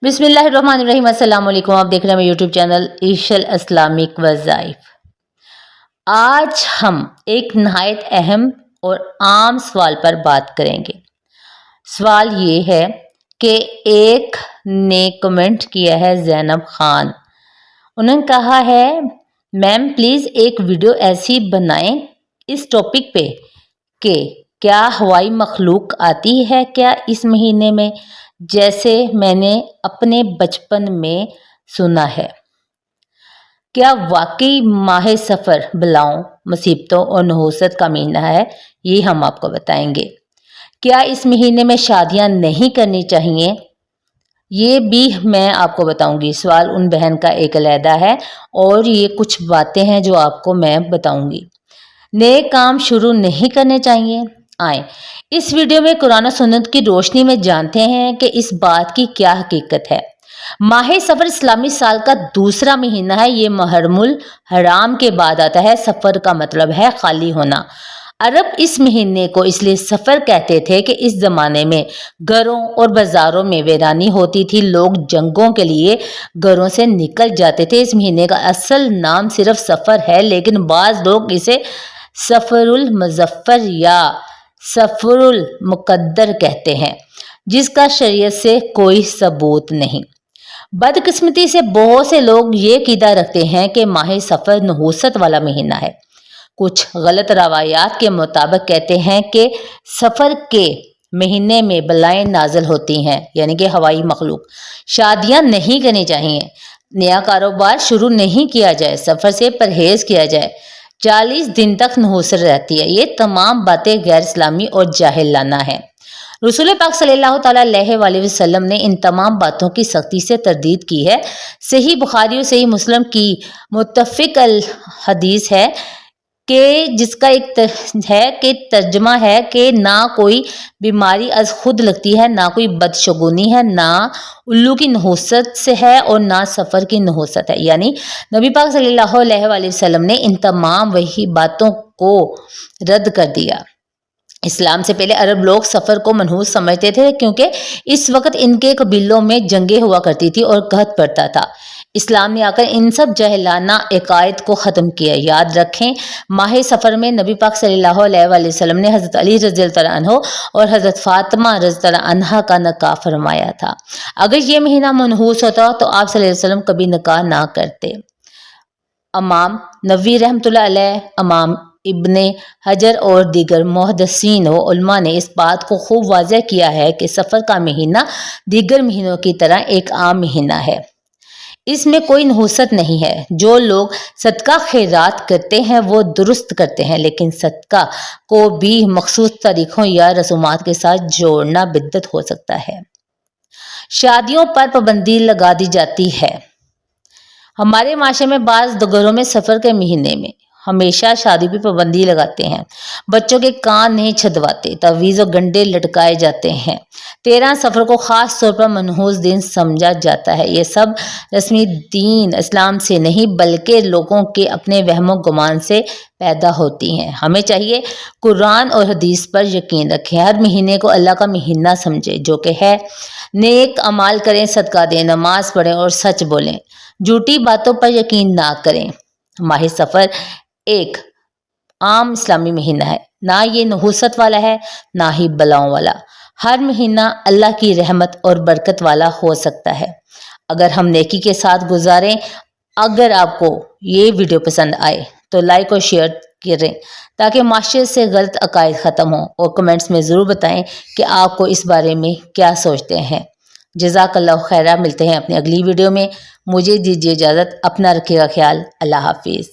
बिस्मिल्लाहिर्रहमानिर्रहीम। अस्सलाम वालेकुम। आप देख रहे हैं मेरे यूट्यूब चैनल ईशल इस्लामिक वज़ाइफ। आज हम एक नहायत अहम और आम सवाल पर बात करेंगे। सवाल ये है कि एक ने कमेंट किया है ज़ैनब खान। उन्होंने कहा है मैम प्लीज़ एक वीडियो ऐसी बनाएं इस टॉपिक पे कि क्या हवाई मखलूक आती है क्या इस महीने में, जैसे मैंने अपने बचपन में सुना है। क्या वाकई माह सफ़र बलाओं, मुसीबतों और नहुसत का महीना है, ये हम आपको बताएंगे। क्या इस महीने में शादियां नहीं करनी चाहिए, ये भी मैं आपको बताऊंगी। सवाल उन बहन का एक अलहदा है और ये कुछ बातें हैं जो आपको मैं बताऊंगी। नए काम शुरू नहीं करने चाहिए। आए इस वीडियो में कुरान और सुन्नत की रोशनी में जानते हैं कि इस बात की क्या हकीकत है। माह सफ़र इस्लामी साल का दूसरा महीना है। ये मुहर्रमुल हराम के बाद आता है। सफ़र का मतलब है खाली होना। अरब इस महीने को इसलिए सफ़र कहते थे कि इस ज़माने में घरों और बाज़ारों में वीरानी होती थी। लोग जंगों के लिए घरों से निकल जाते थे। इस महीने का असल नाम सिर्फ सफ़र है, लेकिन बाज़ लोग इसे सफ़रुल मुज़फ़्फ़र या सफ़रुल मुक़द्दर कहते हैं, जिसका शरीयत से कोई सबूत नहीं। बदकिस्मती से बहुत से लोग ये अक़ीदा रखते हैं कि माह सफ़र नहुसत वाला महीना है। कुछ गलत रवायात के मुताबिक कहते हैं कि सफ़र के महीने में बलाएं नाज़िल होती हैं, यानी कि हवाई मखलूक। शादियां नहीं करनी चाहिए, नया कारोबार शुरू नहीं किया जाए, सफ़र से परहेज़ किया जाए, 40 दिन तक नहुसत रहती है। ये तमाम बातें गैर इस्लामी और जाहिलाना हैं। रसूल पाक सल्लल्लाहु अलैहि वसल्लम ने इन तमाम बातों की सख्ती से तरदीद की है। सही बुखारी और सही मुस्लिम की मुत्तफ़िक़ अल हदीस है कि जिसका एक है कि तर्जमा है कि ना कोई बीमारी अज खुद लगती है, ना कोई बदशगुनी है, ना उल्लू की नहुसत से है और ना सफ़र की नहुसत है। यानी नबी पाक सल्लल्लाहु अलैहि वसल्लम ने इन तमाम वही बातों को रद्द कर दिया। इस्लाम से पहले अरब लोग सफ़र को मनहूस समझते थे, क्योंकि इस वक्त इनके कबीलों में जंगें हुआ करती थी और कहत पड़ता था। इस्लाम ने आकर इन सब जहलाना अकायद को ख़त्म किया। याद रखें, माह सफ़र में नबी पाक सल्लल्लाहु अलैहि वसल्लम ने हज़रत अली रज़ियल्लाहु अन्हु और हज़रत फ़ातिमा रज़ियल्लाहु अन्हा का निकाह फरमाया था। अगर ये महीना मनहूस होता तो आप सल्लल्लाहु अलैहि वसल्लम कभी निकाह ना करते। इमाम नववी रहमतुल्लाह अलैह, इमाम इब्ने हजर और दीगर मुहद्दिसीन व उलमा ने इस बात को खूब वाज़ेह किया है कि सफ़र का महीना दीगर महीनों की तरह एक आम महीना है। इसमें कोई नहुसत नहीं है। जो लोग सदका खैरात करते हैं वो दुरुस्त करते हैं, लेकिन सदका को भी मखसूस तरीक़ों या रसूमात के साथ जोड़ना बिद्दत हो सकता है। शादियों पर पाबंदी लगा दी जाती है। हमारे माशरे में बाज़ घरों में सफ़र के महीने में हमेशा शादी पर पाबंदी लगाते हैं। बच्चों के कान नहीं छदवाते, तवीज़ और गंडे लटकाए जाते हैं। 13 सफ़र को ख़ास तौर पर मनहूस दिन समझा जाता है। ये सब रस्मी दीन इस्लाम से नहीं, बल्कि लोगों के अपने वहमो गुमान से पैदा होती हैं। हमें चाहिए कुरान और हदीस पर यकीन रखें, हर महीने को अल्लाह का महीना समझें, जो कि है नेक अमाल करें, सदका दें, नमाज पढ़ें और सच बोलें, झूठी बातों पर यकीन ना करें। माह सफ़र एक आम इस्लामी महीना है, ना ये नहुसत वाला है, ना ही बलाओं वाला। हर महीना अल्लाह की रहमत और बरकत वाला हो सकता है अगर हम नेकी के साथ गुजारें। अगर आपको ये वीडियो पसंद आए तो लाइक और शेयर करें, ताकि माशरे से गलत अकायद ख़त्म हो, और कमेंट्स में ज़रूर बताएं कि आपको इस बारे में क्या सोचते हैं। जज़ाकल्लाहु खैरा। मिलते हैं अपनी अगली वीडियो में। मुझे दीजिए इजाज़त। अपना रखिएगा ख्याल। अल्लाह हाफिज़।